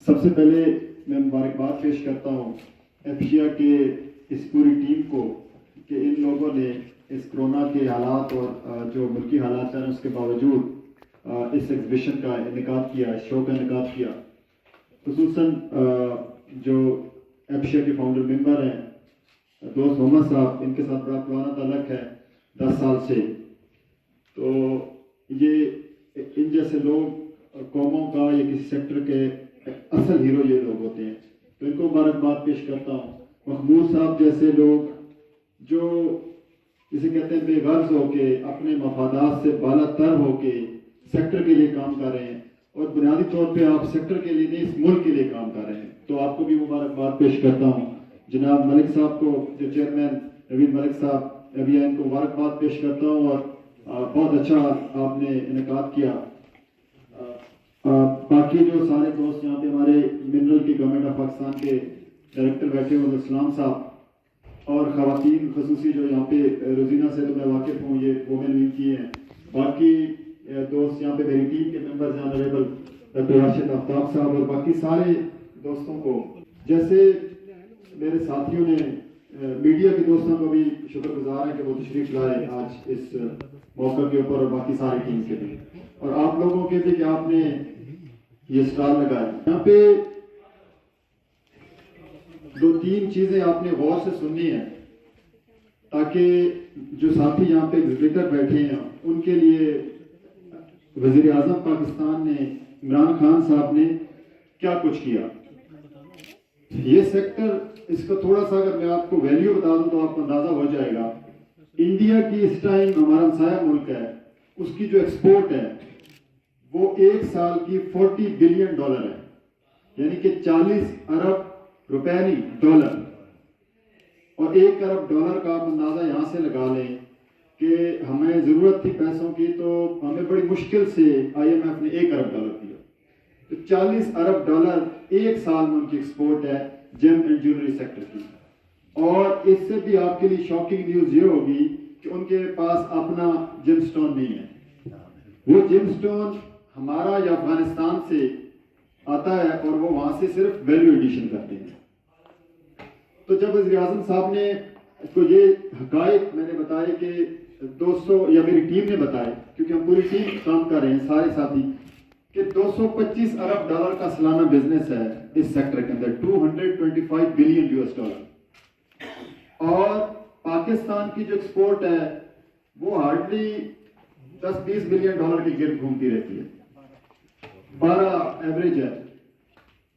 سب سے پہلے میں مبارکباد پیش کرتا ہوں ایفشیا کے اس پوری ٹیم کو کہ ان لوگوں نے اس کرونا کے حالات اور جو ملکی حالات ہیں اس کے باوجود اس ایگزیبیشن کا انعقاد کیا، اس شو کا انعقاد کیا. خصوصاً جو ایفشیا کے فاؤنڈر ممبر ہیں دوست محمد صاحب، ان کے ساتھ بڑا پرانا تعلق ہے 10 سال سے. تو یہ ان جیسے لوگ قوموں کا یا کسی سیکٹر کے اصل ہیرو یہ لوگ ہوتے ہیں، تو ان کو مبارکباد پیش کرتا ہوں. محمود صاحب جیسے لوگ جو جسے کہتے ہیں بے غرض ہو کے اپنے مفادات سے بالا تر ہو کے سیکٹر کے لیے کام کر رہے ہیں، اور بنیادی طور پہ آپ سیکٹر کے لیے نہیں اس ملک کے لیے کام کر رہے ہیں، تو آپ کو بھی مبارکباد پیش کرتا ہوں. جناب ملک صاحب کو، جو چیئرمین نوید ملک صاحب ابھی ان کو مبارکباد پیش کرتا ہوں، اور بہت اچھا آپ نے انعقاد کیا. باقی جو سارے دوست یہاں پہ ہمارے منرل کی گورنمنٹ آف پاکستان کے ڈائریکٹر بیٹھے ہوئے اسلام صاحب، اور خواتین خصوصی جو یہاں پہ روزینہ سے تو میں واقف ہوں، یہ وومن ونگ کی ہیں. باقی دوست یہاں پہ میری ٹیم کے ممبرز ہیں، آنریبل ڈاکٹر راشد آفتاب صاحب، اور باقی سارے دوستوں کو، جیسے میرے ساتھیوں نے میڈیا کے دوستوں کو بھی شکر گزار ہیں کہ وہ تشریف لائے آج اس موقع کے اوپر، اور باقی ساری ٹیم کے بھی، اور آپ لوگوں کے بھی کہ آپ نے یہ اسٹال لگائے. یہاں پہ 2-3 چیزیں آپ نے غور سے سننی ہیں تاکہ جو ساتھی یہاں پہ ایگزیبیٹر بیٹھے ہیں ان کے لیے وزیر اعظم پاکستان نے، عمران خان صاحب نے کیا کچھ کیا. یہ سیکٹر، اس کا تھوڑا سا اگر میں آپ کو ویلیو بتا دوں تو آپ کو اندازہ ہو جائے گا. انڈیا کی اس ٹائم ہمارا ہمسایہ ملک ہے، اس کی جو ایکسپورٹ ہے وہ ایک سال کی $40 بلین ہے، یعنی کہ 40 ارب روپے نہیں، ڈالر. اور $1 ارب کا آپ اندازہ یہاں سے لگا لیں کہ ہمیں ضرورت تھی پیسوں کی تو ہمیں بڑی مشکل سے IMF نے $1 ارب دیا. تو $40 ارب ایک سال میں ان کی ایکسپورٹ ہے جیم اینڈ جیولری سیکٹر کی. اور اس سے بھی آپ کے لیے شاکنگ نیوز یہ ہوگی کہ ان کے پاس اپنا جیم سٹون نہیں ہے. وہ جیم سٹون ہمارا یا افغانستان سے آتا ہے اور وہ وہاں سے صرف ویلیو ایڈیشن کرتے ہیں. تو جب وزیر اعظم صاحب نے کو یہ حقائق میں نے بتائے کہ 200، یا میری ٹیم نے بتائے کیونکہ ہم پوری ٹیم کام کر رہے ہیں سارے ساتھی، کہ $225 ارب کا سالانہ بزنس ہے اس سیکٹر کے اندر، $225 بلین. اور پاکستان کی جو ایکسپورٹ ہے وہ ہارڈلی $10-20 بلین کے گرد گھومتی رہتی ہے. 12 ایوریج ہے.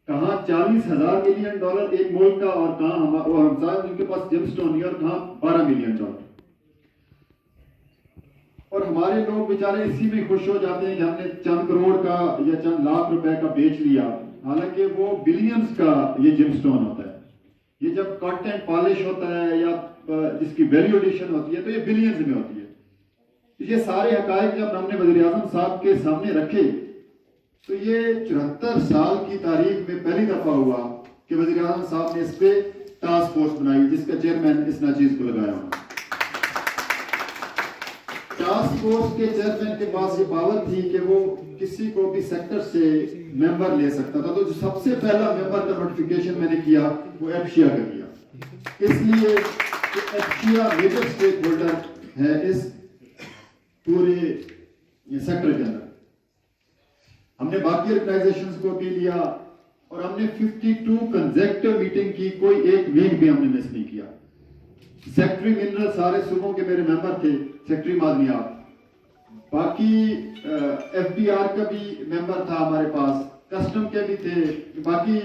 کہاں $40,000 ملین ایک ملک کا، اور کہاں ہمسایہ جن کے پاس جیم سٹون ہے، اور کہاں $12 ملین. اور ہمارے لوگ بیچارے اسی میں خوش ہو جاتے ہیں کہ ہم نے چند کروڑ کا یا چند لاکھ روپے کا بیچ لیا، حالانکہ وہ بلینز کا یہ جیم سٹون ہوتا ہے. یہ جب کٹ اینڈ پالش ہوتا ہے یا جس کی ویلیو ایڈیشن ہوتی ہے تو یہ بلینز میں ہوتی ہے. یہ سارے حقائق جب ہم نے وزیر اعظم صاحب کے سامنے رکھے تو یہ 74 سال کی تاریخ میں پہلی دفعہ ہوا کہ وزیر اعظم صاحب نے اس پہ ٹاسک فورس بنائی جس کا چیئرمین اس ناچیز کو لگایا ہوا. ٹاسک فورس کے چیئرمین کے پاس یہ پاور تھی کہ وہ کسی کو بھی سیکٹر سے ممبر لے سکتا تھا. تو جو سب سے پہلا ممبر کا نوٹیفیکیشن میں نے کیا وہ ایفشیا کا کیا، اس لیے کہ ایفشیا میجر اسٹیک ہولڈر ہے اس پورے سیکٹر کے اندر. ہم نے باقی آرگنائزیشنز کو بھی لیا اور ہم نے 52 کنزیکٹیو میٹنگ کی، کوئی ایک ویک بھی ہم نے مس نہیں کیا. سیکٹری منرل سارے صوبوں کے میرے ممبر تھے، سیکٹری معدنیات. باقی FBR کا بھی ممبر تھا ہمارے پاس، کسٹم کے بھی تھے، باقی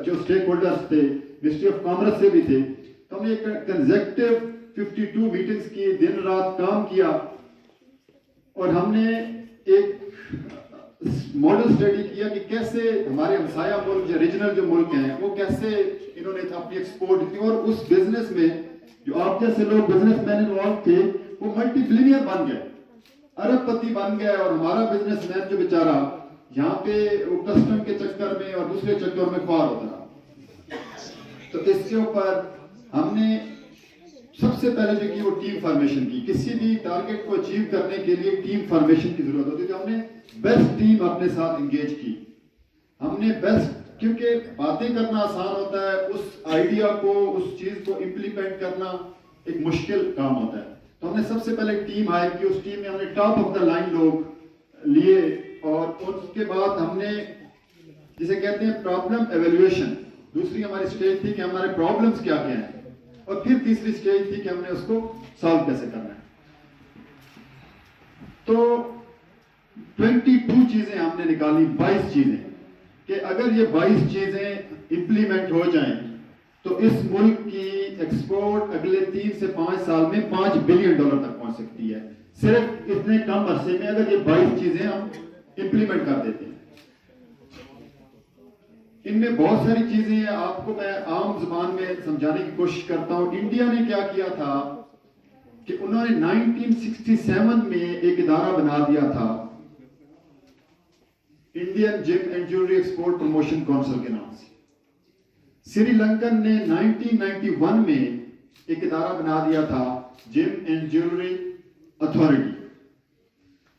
جو اسٹیک ہولڈرز تھے منسٹری آف کامرس سے بھی تھے. تو ہم نے ایک کنزیکٹیو 52 میٹنگز کی، دن رات کام کیا، اور ہم نے ایک ماڈل اسٹڈی کیا کہ کیسے ہمارے ہمسایہ ملک یا ریجنل جو ملک ہیں وہ کیسے انہوں نے اپنی ایکسپورٹ کی. اور اس بزنس میں جو آپ جیسے لوگ بزنس مین انوالو تھے وہ ملٹی بلینئر بن گئے، ارب پتی بن گئے. اور ہمارا بزنس مین جو بیچارہ یہاں پہ وہ کسٹم کے چکر میں اور دوسرے چکر میں خوار ہوتا رہا. تو اس کے اوپر ہم نے سب سے پہلے جو کی وہ ٹیم فارمیشن کی. کسی بھی ٹارگٹ کو اچیو کرنے کے لیے ٹیم فارمیشن کی ضرورت ہوتی ہے. تو ہم نے بیسٹ ٹیم اپنے ساتھ انگیج کی. ہم نے بیسٹ کیونکہ باتیں کرنا آسان ہوتا ہے، اس آئیڈیا کو، اس چیز کو امپلیمنٹ کرنا ایک مشکل کام ہوتا ہے. تو ہم نے سب سے پہلے ٹیم ہائر کی، اس ٹیم میں ہم نے ٹاپ آف دا لائن لوگ لیے، اور اس کے بعد ہم نے جسے کہتے ہیں پرابلم ایویلویشن، دوسری ہماری اسٹیج تھی کہ ہمارے پرابلمس کیا کیا ہیں، اور پھر تیسری اسٹیج تھی کہ ہم نے اس کو سالو کیسے کرنا ہے. تو 22 چیزیں ہم نے نکالی، 22 چیزیں، کہ اگر یہ 22 چیزیں امپلیمنٹ ہو جائیں تو اس ملک کی ایکسپورٹ اگلے 3 سے 5 سال میں $5 بلین تک پہنچ سکتی ہے، صرف اتنے کم عرصے میں اگر یہ 22 چیزیں ہم امپلیمنٹ کر دیتے ہیں. ان میں بہت ساری چیزیں ہیں، آپ کو میں عام زبان میں سمجھانے کی کوشش کرتا ہوں. انڈیا نے کیا کیا تھا کہ انہوں نے 1967 میں ایک ادارہ بنا دیا تھا، Indian gym and jewellery export promotion council کے نام سے. سری لنکن نے 1991 میں ایک ادارہ بنا دیا تھا، جم اینڈ جیولری اتھارٹی.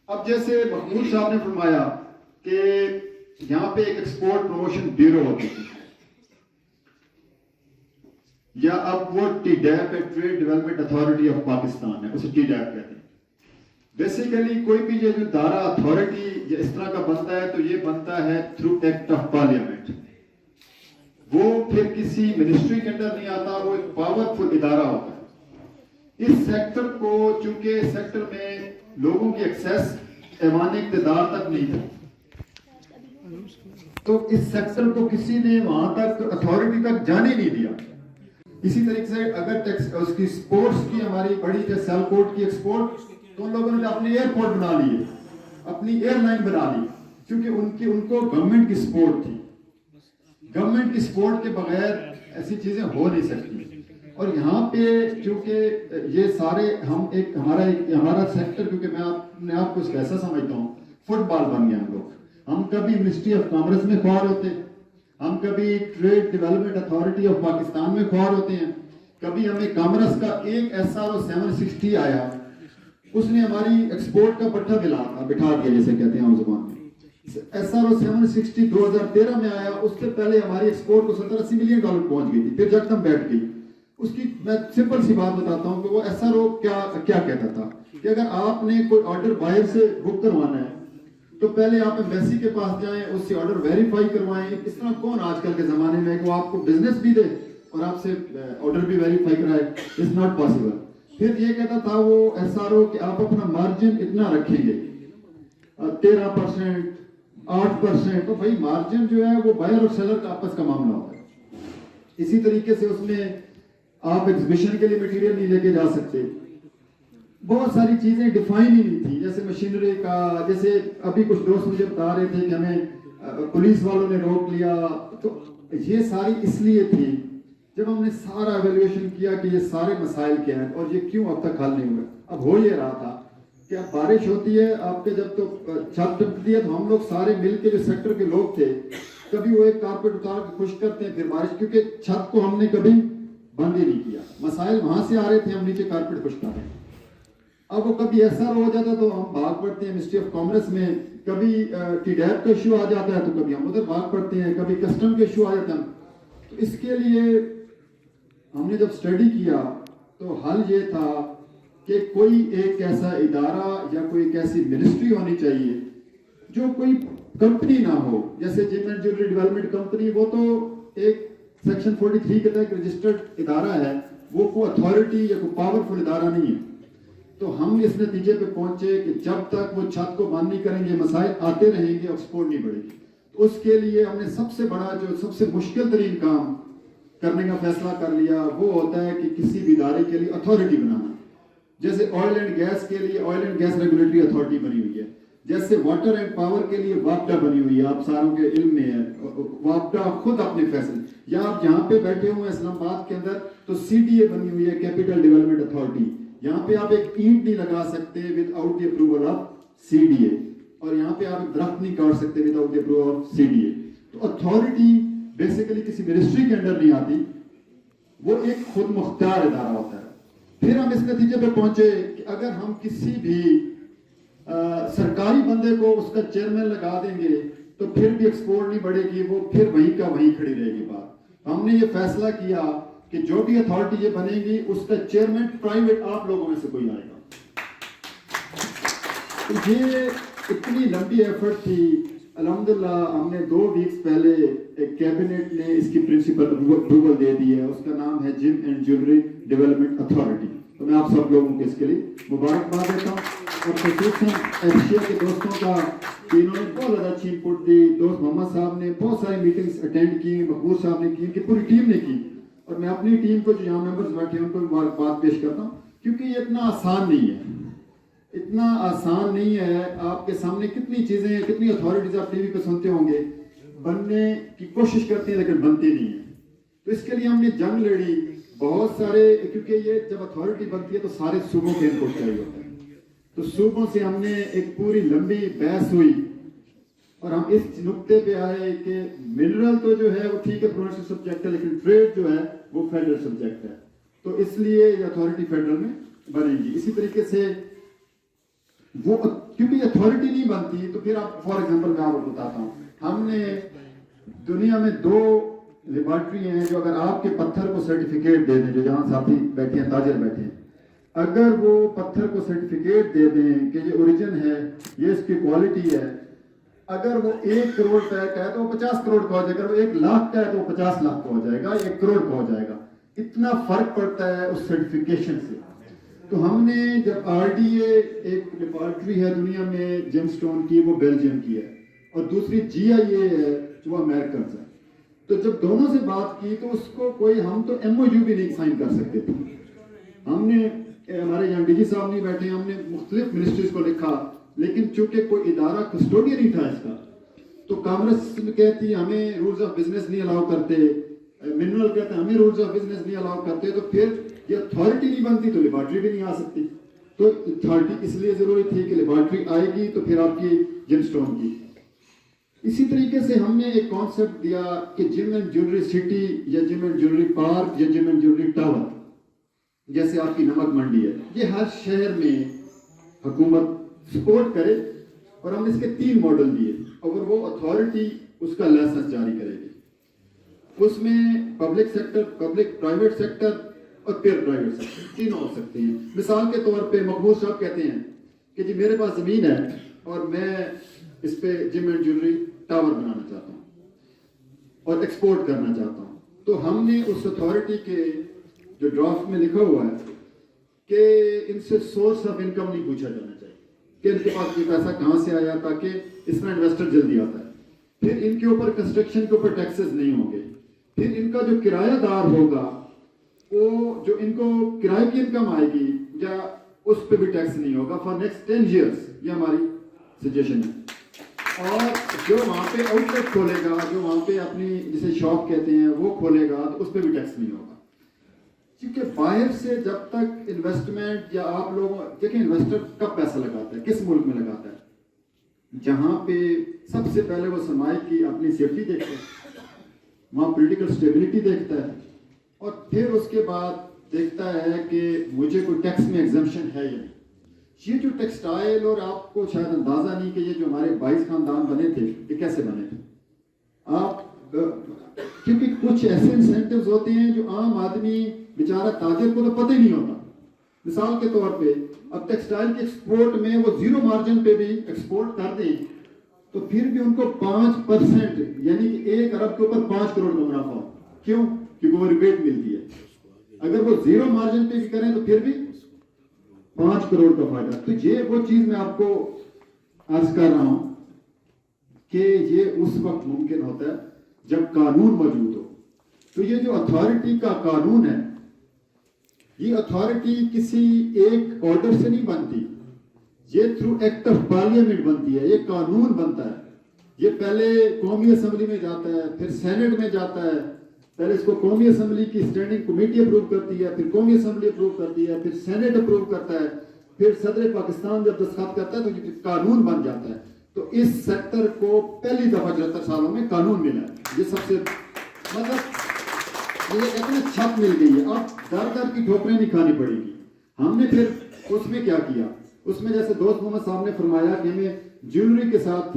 اب جیسے محمود صاحب نے فرمایا کہ یہاں پہ ایک ایکسپورٹ پروموشن بیورو ہوتی تھی، یا اب وہ ٹی ڈیپ ہے، trade development authority of Pakistan ہے، اسے ٹی ڈیپ کہتے ہیں. بیسیکلی کوئی بھی جو ادارہ اتھارٹی یا اس طرح کا بنتا ہے تو یہ بنتا ہے تھرو ایکٹ آف پارلیمنٹ. وہ پھر کسی منسٹری کے اندر نہیں آتا، وہ ایک پاورفل ادارہ ہوتا ہے. اس سیکٹر کو، چونکہ اس سیکٹر میں لوگوں کی ایکسیس ایوان اقتدار تک نہیں تھی، تو اس سیکٹر کو کسی نے وہاں تک اتھارٹی تک جانے نہیں دیا. اسی طریقے سے اگر اس کی سپورٹس کی ہماری بڑی تھی سیالکوٹ کی ایکسپورٹ، تو ان لوگوں نے اپنی ایئرپورٹ بنا لیے، اپنی ایئر لائن بنا لی، کیونکہ ان کو گورنمنٹ کی سپورٹ تھی. گورنمنٹ کی سپورٹ کے بغیر ایسی چیزیں ہو نہیں سکتی. اور یہاں پہ چونکہ یہ سارے ہمارا سیکٹر، کیونکہ میں اپنے آپ کو ایسا سمجھتا ہوں فٹ بال بن گیا ہم لوگ. ہم کبھی منسٹری آف کامرس میں خوار ہوتے، ہم کبھی trade development authority of Pakistan میں خوار ہوتے ہیں، کبھی ہمیں کامرس کا ایک SRO 760 آیا، اس نے ہماری ایکسپورٹ کا پٹھا بٹھا دیا، جیسے کہتے ہیں ہم زبان میں. SRO 760 2013 میں آیا، اس سے پہلے ہماری ایکسپورٹ کو $70-80 ملین پہنچ گئی تھی، پھر جکدم بیٹھ گئی. اس کی میں سمپل سی بات بتاتا ہوں کہ وہ SRO کیا کہتا تھا کہ اگر آپ نے کوئی آرڈر باہر سے بک کروانا ہے تو پہلے آپ ایمبیسی کے پاس جائیں، اس سے آرڈر ویریفائی کروائیں. اس طرح کون آج کل کے زمانے میں کہ وہ آپ کو بزنس بھی دے اور آپ سے آرڈر بھی ویریفائی کرائے؟ It's not possible. پھر یہ کہتا تھا وہ SRO کہ آپ اپنا مارجن اتنا رکھیں گے، 13%، 8%. تو بھائی مارجن جو ہے وہ بائر اور سیلر کا آپس کا معاملہ ہوتا ہے. اسی طریقے سے اس میں آپ ایگزیبیشن کے لیے مٹیریل نہیں لے کے جا سکتے. بہت ساری چیزیں ڈیفائن ہی نہیں تھی، جیسے مشینری کا، جیسے ابھی کچھ دوست مجھے بتا رہے تھے کہ ہمیں پولیس والوں نے روک لیا. تو یہ ساری اس لیے تھی جب ہم نے سارا ایویلویشن کیا کہ یہ سارے مسائل کیا ہیں اور یہ کیوں اب تک حل نہیں ہوئے. اب ہو یہ رہا تھا کہ اب بارش ہوتی ہے آپ کے، جب تو چھت ٹپکتی ہے تو ہم لوگ سارے مل کے جو سیکٹر کے لوگ تھے، کبھی وہ ایک کارپیٹ اتار کے خشک کرتے ہیں، پھر بارش، کیونکہ چھت کو ہم نے کبھی بند ہی نہیں کیا، مسائل وہاں سے آ رہے تھے، ہم نیچے کارپیٹ خشک کر رہے ہیں. اب وہ کبھی ایسا ہو جاتا تو ہم بھاگ پڑتے ہیں منسٹری آف کامرس میں، کبھی ٹی ڈیپ کا ایشو آ جاتا ہے تو کبھی ہم ادھر بھاگ پڑتے ہیں، کبھی کسٹم کا ایشو آ جاتا ہے. تو اس کے لیے ہم نے جب اسٹڈی کیا تو حل یہ تھا کہ کوئی ایک ایسا ادارہ یا کوئی ایک ایسی منسٹری ہونی چاہیے جو کوئی کمپنی نہ ہو. جیسے gym and jewellery development company, وہ تو ایک سیکشن 43 کے تحت رجسٹرڈ ادارہ ہے، وہ کوئی اتھارٹی یا کوئی پاورفل ادارہ نہیں ہے. تو ہم اس نتیجے پہ پہنچے کہ جب تک وہ چھت کو بند نہیں کریں گے، مسائل آتے رہیں گے، ایکسپورٹ نہیں بڑھے گی. تو اس کے لیے ہم نے سب سے بڑا، جو سب سے مشکل ترین کام کرنے کا فیصلہ کر لیا، وہ ہوتا ہے کہ کسی بھی ادارے کے لیے اتھارٹی بنانا. جیسے آئل اینڈ گیس کے لیے oil and gas regulatory authority بنی ہوئی ہے، جیسے واٹر اینڈ پاور کے لیے واپڈا بنی ہوئی ہے، آپ ساروں کے علم میں ہے. واپڈا خود اپنے فیصلے، یا آپ جہاں پہ بیٹھے ہوئے اسلام آباد کے اندر تو CDA بنی ہوئی ہے، کیپٹل ڈیولپمنٹ اتھارٹی. یہاں پہ آپ ایک اینٹ نہیں لگا سکتے with out the approval of CDA، اور یہاں پہ آپ ایک درخت نہیں کاٹ سکتے with out the approval of CDA. تو اتھارٹی بیسیکلی کسی منسٹری کے انڈر نہیں آتی، وہ ایک خود مختار ادارہ ہوتا ہے. پھر ہم اس نتیجے پہ پہنچے کہ اگر ہم کسی بھی سرکاری بندے کو اس کا چیئرمین لگا دیں گے تو پھر بھی ایکسپورٹ نہیں بڑھے گی, وہ پھر وہیں کا وہیں کھڑی رہے گی بات. ہم نے یہ فیصلہ کیا کہ جو بھی اتھارٹی یہ بنے گی اس کا چیئرمین پرائیویٹ آپ لوگوں میں سے کوئی آئے گا. یہ اتنی لمبی ایفرٹ تھی. الحمدللہ ہم نے 2 ویکس پہلے ایک کیبنٹ نے اس کی پرنسپل اپروول دے دی ہے, اس کا نام ہے gym and jewellery development authority. تو میں آپ سب لوگوں کو اس کے لیے مبارکباد دیتا ہوں, اور خصوصاً ایشیا کے دوستوں کا کہ انہوں نے بہت زیادہ اچھی انپٹ دی. دوست محمد صاحب نے بہت ساری میٹنگز اٹینڈ کی, مقبول صاحب نے کی, کہ پوری ٹیم نے کی, اور میں اپنی ٹیم کو جو یہاں ممبرز بیٹھے ہیں ان کو مبارکباد پیش کرتا ہوں, کیونکہ یہ اتنا آسان نہیں ہے, اتنا آسان نہیں ہے. آپ کے سامنے کتنی چیزیں, کتنی اتھارٹیز آپ ٹی وی پہ سنتے ہوں گے, بننے کی کوشش کرتے ہیں لیکن بنتی نہیں ہے. تو اس کے لیے ہم نے جنگ لڑی بہت سارے, کیونکہ یہ جب اتھارٹی بنتی ہے تو سارے صوبوں کے انپٹ چاہیے ہوتا ہے. تو صوبوں سے ہم نے ایک پوری لمبی بحث ہوئی, اور ہم اس نقطے پہ آئے کہ منرل تو جو ہے وہ ٹھیک ہے پروونشل سبجیکٹ ہے, لیکن ٹریڈ جو ہے وہ فیڈرل سبجیکٹ ہے. تو اس لیے یہ اتھارٹی فیڈرل میں بنے گی. اسی طریقے سے وہ کیونکہ اتھارٹی نہیں بنتی تو پھر آپ فار ایگزامپل میں آپ کو بتاتا ہوں, ہم نے دنیا میں 2 لیبارٹری ہیں جو اگر آپ کے پتھر کو سرٹیفکیٹ دے دیں, جو جہاں ساتھی بیٹھے ہیں, تاجر بیٹھے ہیں, اگر وہ پتھر کو سرٹیفکیٹ دے دیں کہ یہ اوریجن ہے, یہ اس کی کوالٹی ہے, اگر وہ 1 کروڑ کا ہے تو وہ 50 کروڑ کا ہو جائے گا, اگر وہ 1 لاکھ کا ہے تو وہ 50 لاکھ کا ہو جائے گا, 1 کروڑ کا ہو جائے گا. اتنا فرق پڑتا ہے اس سرٹیفکیشن سے. تو ہم نے جب RDA ایک لیبارٹری ہے دنیا میں جیم سٹون کی, وہ بیلجیم کی ہے, اور دوسری GIA ہے جو امریکنز ہے. تو جب دونوں سے بات کی تو اس کو کوئی, ہم تو MOU بھی نہیں سائن کر سکتے تھے. ہم نے, ہمارے یہاں DG صاحب نہیں بیٹھے, ہم نے مختلف منسٹریز کو لکھا, لیکن چونکہ کوئی ادارہ کسٹوڈین نہیں تھا اس کا, تو کانگریس کہتی ہمیں رولز آف بزنس نہیں الاؤ کرتے, منرل کہتے ہیں ہمیں رولز آف بزنس نہیں الاؤ کرتے, تو پھر یہ اتھارٹی نہیں بنتی تو لیبارٹری بھی نہیں آ سکتی. تو اتھارٹی اس لیے ضروری تھی کہ لیبارٹری آئے گی تو پھر آپ کی جیم سٹون کی. اسی طریقے سے ہم نے ایک کانسیپٹ دیا کہ جم اینڈ جیولری سٹی یا جم اینڈ جیولری پارک یا جم اینڈ جیولری ٹاور, جیسے آپ کی نمک منڈی ہے, یہ ہر شہر میں حکومت سپورٹ کرے, اور ہم نے اس کے 3 ماڈل دیے, اور وہ اتھارٹی اس کا لائسنس جاری کرے گی. اس میں public sector, public private sector اور پھر پرائیویٹ سیکٹر تینوں ہو سکتے ہیں. مثال کے طور پہ مقبول صاحب کہتے ہیں کہ جی میرے پاس زمین ہے اور میں اس پہ جم اینڈ جیولری ٹاور بنانا چاہتا ہوں اور ایکسپورٹ کرنا چاہتا ہوں. تو ہم نے اس اتھارٹی کے جو ڈرافٹ میں لکھا ہوا ہے کہ ان سے سورس آف انکم نہیں پوچھا جانا چاہیے کہ ان کے پاس یہ پیسہ کہاں سے آیا, تاکہ اس میں انویسٹر جلدی آتا ہے. پھر ان کے اوپر کنسٹرکشن کے اوپر ٹیکسز نہیں ہوں گے. پھر ان کا جو کرایہ دار ہوگا وہ جو ان کو کرائے کی انکم آئے گی یا اس پہ بھی ٹیکس نہیں ہوگا فار نیکسٹ 10 ایئرس. یہ ہماری سجیشن ہے. اور جو وہاں پہ آؤٹ لیٹ کھولے گا, جو وہاں پہ اپنی جسے شاپ کہتے ہیں وہ کھولے گا, تو اس پہ بھی ٹیکس نہیں ہوگا. کیونکہ باہر سے جب تک انویسٹمنٹ یا آپ لوگوں دیکھیں انویسٹر کب پیسہ لگاتا ہے, کس ملک میں لگاتا ہے, جہاں پہ سب سے پہلے وہ سرمایہ کی اپنی سیفٹی دیکھتا ہے, وہاں پولیٹیکل سٹیبلٹی دیکھتا ہے, اور پھر اس کے بعد دیکھتا ہے کہ مجھے کوئی ٹیکس میں ایگزمپشن ہے یا نہیں. یہ جو ٹیکسٹائل, اور آپ کو شاید اندازہ نہیں کہ یہ جو ہمارے 22 خاندان بنے تھے یہ کیسے بنے تھے. آپ کیونکہ کچھ ایسے انسینٹیوز ہوتے ہیں جو عام آدمی بیچارہ تاجر کو تو پتہ ہی نہیں ہوتا. مثال کے طور پہ اب ٹیکسٹائل کے ایکسپورٹ میں وہ 0 مارجن پہ بھی ایکسپورٹ کر دیں تو پھر بھی ان کو 5% یعنی کہ 1 ارب کے اوپر 5 کروڑ کا منافع ہو. کیوں؟ کیونکہ وہ ریبیٹ ملتی ہے. اگر وہ 0 مارجن پہ بھی کریں تو پھر بھی 5 کروڑ کا فائدہ. تو یہ وہ چیز میں آپ کو عرض کر رہا ہوں کہ یہ اس وقت ممکن ہوتا ہے جب قانون موجود ہو. تو یہ جو اتھارٹی کا قانون ہے, یہ اتھارٹی کسی ایک آرڈر سے نہیں بنتی, یہ تھرو ایکٹ آف پارلیمنٹ بنتی ہے. یہ قانون بنتا ہے, یہ پہلے قومی اسمبلی میں جاتا ہے, پھر سینٹ میں جاتا ہے, پہلے اس کو قومی اسمبلی کی اسٹینڈنگ کمیٹی اپروو کرتی ہے, پھر قومی اسمبلی اپروو کرتی ہے, پھر سینٹ اپروو کرتا ہے, پھر صدر پاکستان جب دستخط کرتا ہے تو یہ قانون بن جاتا ہے. تو اس سیکٹر کو پہلی دفعہ 74 سالوں میں قانون ملا ہے. یہ سب سے مطلب یہ اتنی چھت مل گئی ہے, اب در در کی ٹھوکریں نہیں کھانی پڑے گی. ہم نے پھر اس میں کیا کیا, اس میں جیسے دوست محمد صاحب نے فرمایا کہ ہمیں جیولری کے ساتھ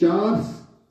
4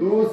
2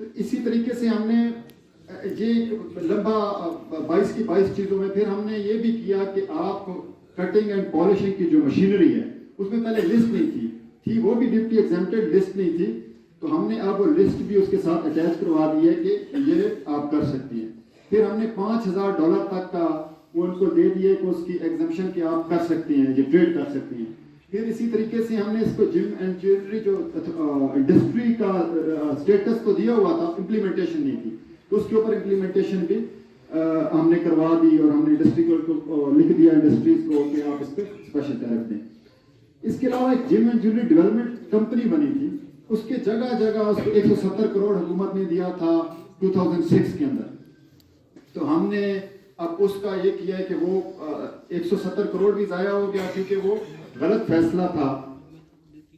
تو اسی طریقے سے ہم نے یہ لمبا 22 کی 22 چیزوں میں پھر ہم نے یہ بھی کیا کہ آپ کٹنگ اینڈ پالشنگ کی جو مشینری ہے اس میں پہلے لسٹ نہیں تھی وہ بھی ڈیوٹی ایگزمپٹڈ لسٹ نہیں تھی، تو ہم نے اب وہ لسٹ بھی اس کے ساتھ اٹیچ کروا دی ہے کہ یہ آپ کر سکتی ہیں۔ پھر ہم نے $5,000 تک کا وہ ان کو دے دیے کہ اس کی ایگزمپشن کہ آپ کر سکتی ہیں، یہ ٹریڈ کر سکتی ہیں۔ پھر اسی طریقے سے ہم نے اس کو جم اینڈ جیولری جو انڈسٹری کا اسٹیٹس تو دیا ہوا تھا، امپلیمنٹیشن نہیں تھی، تو اس کے اوپر امپلیمنٹیشن بھی ہم نے کروا دی اور ہم نے انڈسٹری کو لکھ دیا انڈسٹریز کو کہ آپ اس پہ اسپیشل ٹیرف دیں۔ اس کے علاوہ ایک gym and jewellery development company بنی تھی، اس کے جگہ جگہ اس کو 170 کروڑ حکومت نے دیا تھا 2006 کے اندر، تو ہم نے اب اس کا یہ کیا ہے کہ وہ 170 کروڑ بھی ضائع ہو گیا کیونکہ وہ غلط فیصلہ تھا۔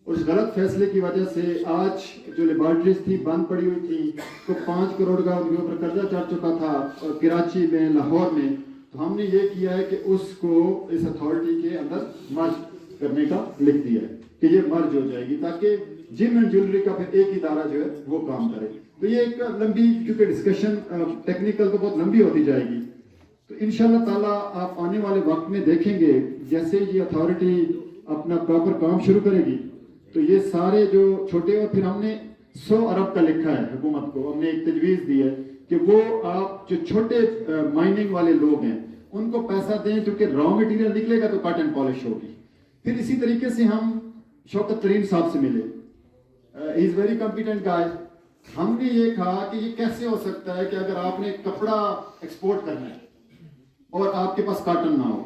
اس غلط فیصلے کی وجہ سے آج جو لیبارٹریز تھی بند پڑی ہوئی تھی، تو 5 کروڑ کا ان کے اوپر قرضہ چڑھ چکا تھا، اور کراچی میں، لاہور میں، تو ہم نے یہ کیا ہے کہ اس کو اس اتھارٹی کے اندر مرج کرنے کا لکھ دیا ہے کہ یہ مرج ہو جائے گی تاکہ جم اینڈ جیولری کا پھر ایک ادارہ جو ہے وہ کام کرے۔ تو یہ ایک لمبی، کیونکہ ڈسکشن ٹیکنیکل تو بہت لمبی ہوتی جائے گی، تو انشاءاللہ تعالیٰ آپ آنے والے وقت میں دیکھیں گے جیسے یہ اتھارٹی اپنا پراپر کام شروع کرے گی تو یہ سارے جو چھوٹے، اور پھر ہم نے 100 ارب کا لکھا ہے حکومت کو، ہم نے ایک تجویز دی ہے کہ وہ آپ جو چھوٹے مائننگ والے لوگ ہیں ان کو پیسہ دیں، کیونکہ را مٹیریل نکلے گا تو کٹ اینڈ پالش ہوگی۔ پھر اسی طریقے سے ہم شوکت ترین صاحب سے ملے، ہی از ویری کمپیٹنٹ گائے۔ ہم نے یہ کہا کہ یہ کیسے ہو سکتا ہے کہ اگر آپ نے کپڑا ایکسپورٹ کرنا ہے اور آپ کے پاس کاٹن نہ ہو،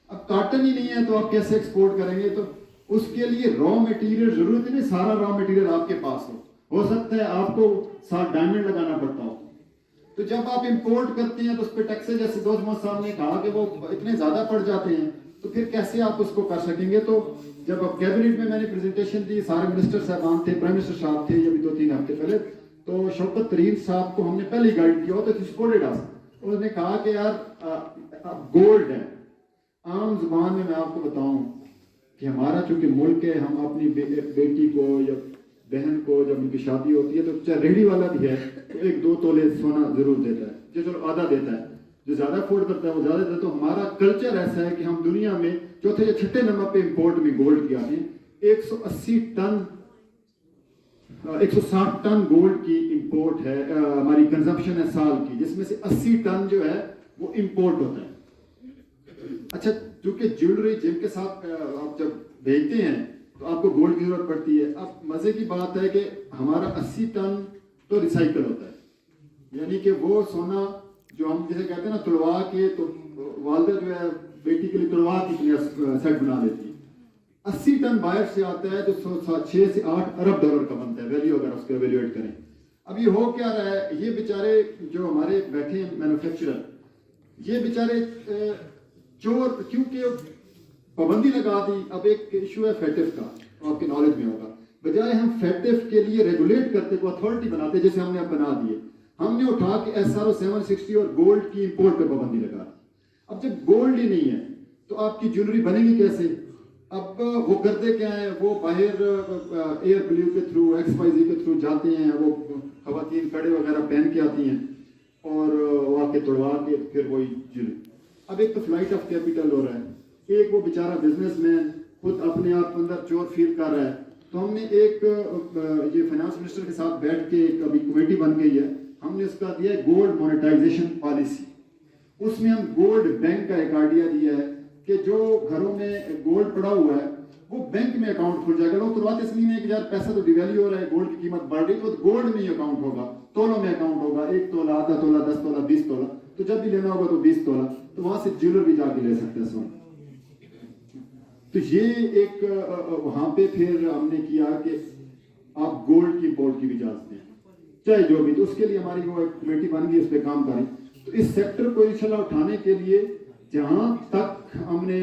اب کاٹن ہی نہیں ہے تو آپ کیسے ایکسپورٹ کریں گے؟ تو اس کے لیے را مٹیریل ضرورت نہیں، سارا را مٹیریل آپ کے پاس ہو سکتا ہے آپ کو ساتھ ڈائمنڈ لگانا پڑتا ہو، تو جب آپ امپورٹ کرتے ہیں تو اس پہ ٹیکسز، جیسے دوست محمد صاحب نے کہا کہ وہ اتنے زیادہ پڑ جاتے ہیں، تو پھر کیسے آپ اس کو کر سکیں گے؟ تو جب اب کیبنٹ میں نے پریزنٹیشن دی، سارے منسٹر صاحبان تھے، پرائم منسٹر صاحب تھے یہ بھی 2-3 ہفتے پہلے، تو شوکت ترین صاحب کو ہم نے پہلے گائیڈ کیا ہوتا ہے، انہوں نے کہا کہ یار گولڈ ہے، عام زبان میں آپ کو بتاؤں کہ ہمارا چونکہ ملک ہے، ہم اپنی بیٹی کو یا بہن کو جب ان کی شادی ہوتی ہے تو چاہے ریڑھی والا بھی ہے تو 1-2 تولے سونا ضرور دیتا ہے، جو چلو آدھا دیتا ہے، جو زیادہ افورڈ کرتا ہے وہ زیادہ دیتا ہے۔ تو ہمارا کلچر ایسا ہے کہ ہم دنیا میں چوتھے یا چھٹے نمبر پہ امپورٹ میں گولڈ کی آتے ہیں۔ 160 ٹن گولڈ کی امپورٹ ہے، ہماری کنزمپشن ہے سال کی، جس میں سے 80 ٹن جو ہے وہ امپورٹ ہوتا ہے۔ اچھا، کیونکہ جیولری جم کے ساتھ آپ جب بھیجتے ہیں تو آپ کو گولڈ کی ضرورت پڑتی ہے۔ اب مزے کی بات ہے کہ ہمارا 80 ٹن تو ریسائکل ہوتا ہے، یعنی کہ وہ سونا جو ہم جسے کہتے ہیں نا تلوا کے، تو والدہ جو ہے بیٹی کے لیے تلوا کی سیٹ بنا دیتی ہے، 80 ٹن باہر سے آتا ہے جو 6 سے 8 ارب ڈالر کا بنتا ہے ویلیو، اگر اس کو ایویلیویٹ کریں۔ اب یہ ہو کیا رہا ہے، یہ بیچارے جو ہمارے بیٹھے ہیں مینوفیکچرر، یہ بیچارے چور، کیونکہ پابندی لگا دی۔ اب ایک ایشو ہے فیٹف کا، آپ کے نالج میں ہوگا، بجائے ہم فیٹف کے لیے ریگولیٹ کرتے کو اتھارٹی بناتے، جیسے ہم نے اب بنا دیے، ہم نے اٹھا کے SRO 760 اور گولڈ کی امپورٹ پہ پابندی لگا دی۔ اب جب گولڈ ہی نہیں ہے تو آپ کی جیولری بنے گی کیسے؟ اب وہ کرتے کیا ہیں، وہ باہر ایئر بلیو کے تھرو، XYZ کے تھرو جاتے ہیں، وہ خواتین کڑے وغیرہ پہن کے آتی ہیں اور وہ آ کے توڑوا کے پھر وہی جیولری۔ اب ایک تو فلائٹ آف کیپیٹل ہو رہا ہے، ایک وہ بیچارہ بزنس مین خود اپنے آپ اندر چور فیل کر رہا ہے۔ تو ہم نے ایک یہ فائنانس منسٹر کے ساتھ بیٹھ کے ایک ابھی کمیٹی بن گئی ہے، ہم نے اس کا دیا ہے گولڈ مونیٹائزیشن پالیسی۔ اس میں ہم گولڈ بینک کا ایک آئیڈیا دیا ہے کہ جو گھروں میں گولڈ پڑا ہوا ہے وہ بینک میں اکاؤنٹ کھل جائے گا۔ لوگ ترواتے اس لیے نہیں کہ یار پیسہ تو ڈیویلیو ہو رہا ہے، گولڈ کی قیمت بڑھ رہی ہے، تو گولڈ میں ہی اکاؤنٹ ہوگا، تولوں میں اکاؤنٹ ہوگا، 1 تولہ، آدھا تولہ، 10 تولہ، 20 تولہ، تو جب بھی لینا ہوگا تو 20 تولہ، تو وہاں سے جیولر بھی جا کے لے سکتے ہیں سونا۔ تو یہ ایک وہاں پہ پھر ہم نے کیا کہ آپ گولڈ کی امپورٹ کی بھی اجازت دیں، چاہے جو بھی، تو اس کے لیے ہماری وہ ایک کمیٹی بن گئی، اس پہ کام کریں۔ تو اس سیکٹر کو انشاءاللہ اٹھانے کے لیے جہاں تک ہم نے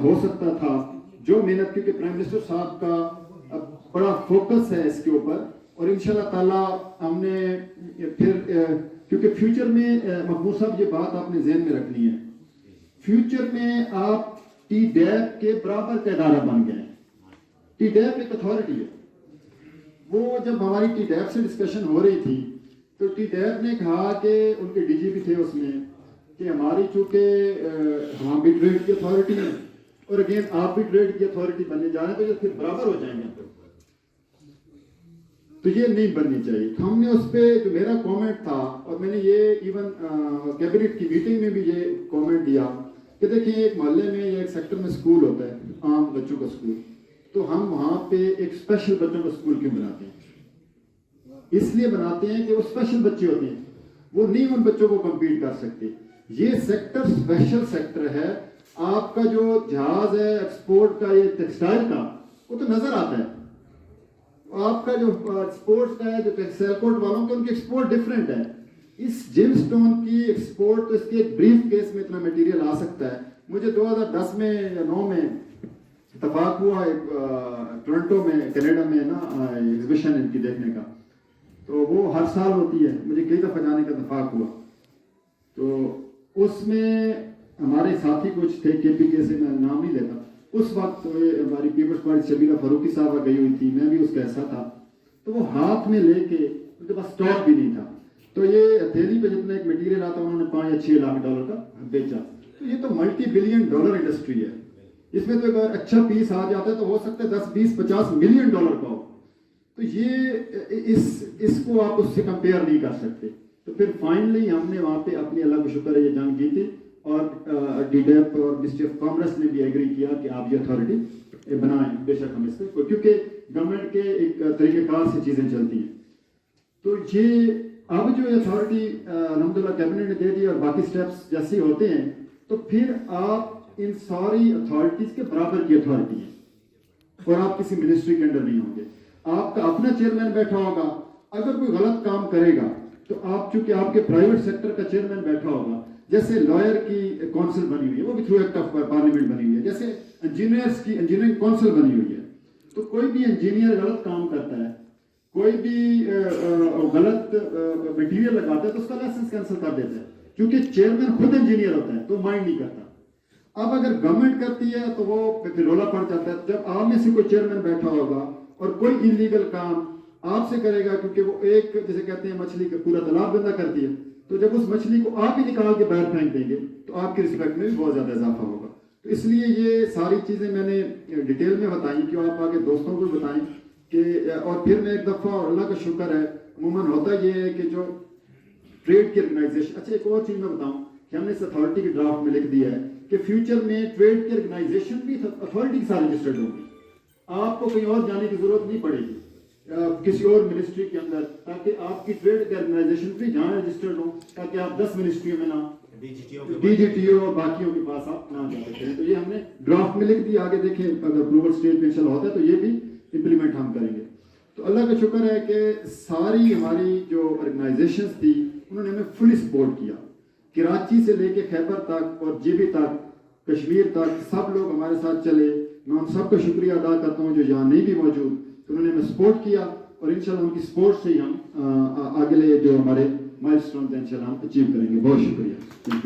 ہو سکتا تھا جو محنت، کیونکہ پرائم منسٹر صاحب کا بڑا فوکس ہے اس کے اوپر، اور انشاءاللہ تعالیٰ ہم نے پھر کیونکہ فیوچر میں محمود صاحب یہ بات آپ نے ذہن میں رکھنی ہے، فیوچر میں آپ ٹی ڈیپ کے برابر کا ادارہ بن گئے۔ ٹی ڈیپ ایک اتھارٹی ہے، وہ جب ہماری ٹی ڈیپ سے ڈسکشن ہو رہی تھی تو ٹی ڈیب نے کہا کہ ان کے ڈی جی بھی تھے اس میں کہ ہماری چونکہ ہم بھی ٹریڈ کی اتھارٹی ہیں اور اگین آپ بھی ٹریڈ کی اتھارٹی بننے جا رہے ہیں تو یہ پھر برابر ہو جائیں گے. تو یہ نہیں بننی چاہیے. ہم نے اس پہ جو میرا کومنٹ تھا اور میں نے یہ ایون کیبنٹ کی میٹنگ میں بھی یہ کومنٹ دیا کہ دیکھیں ایک محلے میں یا ایک سیکٹر میں اسکول ہوتا ہے عام بچوں کا اسکول, تو ہم وہاں پہ ایک اسپیشل بچوں کا اسکول کیوں بناتے ہیں؟ اس لیے بناتے ہیں کہ وہ اسپیشل بچے ہوتے ہیں, وہ نہیں ان بچوں کو کمپیٹ کر سکتے. یہ سیکٹر اسپیشل سیکٹر ہے. آپ کا جو جہاز ہے ایکسپورٹ کا, یہ ٹیکسٹائل کا, وہ تو نظر آتا ہے. آپ کا جو اسپورٹس کا ہے, جو ٹیکسٹائل کوٹ والوں کے, ان کی ایکسپورٹ ڈفرینٹ ہے. اس جیم سٹون کی ایکسپورٹ تو اس کے ایک بریف کیس میں اتنا میٹیریل آ سکتا ہے. مجھے 2010 میں یا 9 میں اتفاق ہوا ٹورنٹو میں کینیڈا میں نا ایگزیبیشن ان کی دیکھنے کا, تو وہ ہر سال ہوتی ہے, مجھے کئی دفعہ جانے کا اتفاق ہوا. تو اس میں ہمارے ساتھی کچھ تھے کے پی کے سے, میں نام نہیں لیتا, اس وقت ہماری پیپلز پارٹی شبیرہ فاروقی صاحبہ گئی ہوئی تھی, میں بھی اس کا حصہ تھا. تو وہ ہاتھ میں لے کے, ان کے پاس اسٹاک بھی نہیں تھا, تو یہ ہتھیلی پہ جتنا ایک میٹیریل آتا انہوں نے 5 یا 6 لاکھ ڈالر کا بیچا. تو یہ تو ملٹی بلین ڈالر انڈسٹری ہے. اس میں تو اگر اچھا پیس آ جاتا ہے تو ہو سکتا ہے 10, 20, 50 ملین ڈالر کا ہو. تو یہ اس کو آپ اس سے کمپیئر نہیں کر سکتے. تو پھر فائنلی ہم نے وہاں پہ اپنی اللہ کا شکر ہے یہ جنگ جیتی, اور ڈی ڈیپ اور منسٹری آف کامرس نے بھی ایگری کیا کہ آپ یہ اتھارٹی بنائیں. بے شک ہم اس کو, کیونکہ گورنمنٹ کے ایک طریقہ کار سے چیزیں چلتی ہیں. تو یہ اب جو اتھارٹی الحمدللہ کیبنٹ نے دے دی اور باقی سٹیپس جیسے ہوتے ہیں, تو پھر آپ ان ساری اتھارٹیز کے برابر کی اتھارٹی ہیں اور آپ کسی منسٹری کے انڈر نہیں ہوں گے. آپ کا اپنا چیئرمین بیٹھا ہوگا, اگر کوئی غلط کام کرے گا تو آپ, چونکہ آپ کے پرائیویٹ سیکٹر کا چیئرمین بیٹھا ہوگا, جیسے لائر کی کونسل بنی ہوئی ہے, وہ بھی تھرو ایکٹ آف پارلیمنٹ بنی ہوئی ہے, جیسے انجینئرس کی انجینئرنگ کونسل بنی ہوئی ہے. تو کوئی بھی انجینئر غلط کام کرتا ہے, کوئی بھی غلط مٹیریل لگاتا ہے, تو اس کا لائسنس کینسل کر دیتا ہے, کیونکہ چیئرمین خود انجینئر ہوتا ہے تو مائنڈ نہیں کرتا. اب اگر گورنمنٹ کرتی ہے تو وہ پھر رولا پڑ جاتا ہے. جب آپ میں سے کوئی چیئرمین بیٹھا ہوگا اور کوئی انلیگل کام آپ سے کرے گا, کیونکہ وہ ایک جیسے کہتے ہیں مچھلی کا پورا تالاب گندا کرتی ہے, تو جب اس مچھلی کو آپ ہی نکال کے باہر پھینک دیں گے تو آپ کی رسپیکٹ میں بھی بہت زیادہ اضافہ ہوگا. تو اس لیے یہ ساری چیزیں میں نے ڈیٹیل میں بتائیں کہ آپ آگے دوستوں کو بتائیں کہ, اور پھر میں ایک دفعہ, اور اللہ کا شکر ہے, عموماً ہوتا یہ ہے کہ جو ٹریڈ کی آرگنائزیشن, اچھا ایک اور چیز میں بتاؤں کہ ہم نے اس اتھارٹی کی ڈرافٹ میں لکھ دیا ہے کہ فیوچر میں ٹریڈ کی آرگنائزیشن بھی اتھارٹی کے ساتھ رجسٹرڈ ہوگی. آپ کو کہیں اور جانے کی ضرورت نہیں پڑے گی کسی اور منسٹری کے اندر, تاکہ آپ کی ٹریڈ کی آرگنائزیشن بھی جہاں رجسٹرڈ ہو, تاکہ آپ 10 منسٹریوں میں نہ, ڈی جی ٹی او اور باقیوں کے پاس آپ نہ جا سکتے ہیں. تو یہ ہم نے ڈرافٹ میں لکھ دیا. آگے دیکھیں اگر اپروول اسٹیج پہ انشاءاللہ ہوتا ہے تو یہ بھی امپلیمنٹ ہم کریں گے. تو اللہ کا شکر ہے کہ ساری ہماری جو آرگنائزیشنز تھی انہوں نے ہمیں فلی سپورٹ کیا. کراچی سے لے کے خیبر تک اور جے بی تک, کشمیر تک, سب لوگ ہمارے ساتھ چلے. میں ان سب کا شکریہ ادا کرتا ہوں جو یہاں نہیں بھی موجود, انہوں نے ہمیں سپورٹ کیا, اور انشاءاللہ ان کی سپورٹ سے ہی ہم اگلے جو ہمارے مائلسٹونز ہیں انشاءاللہ ہم اچیو کریں گے. بہت شکریہ.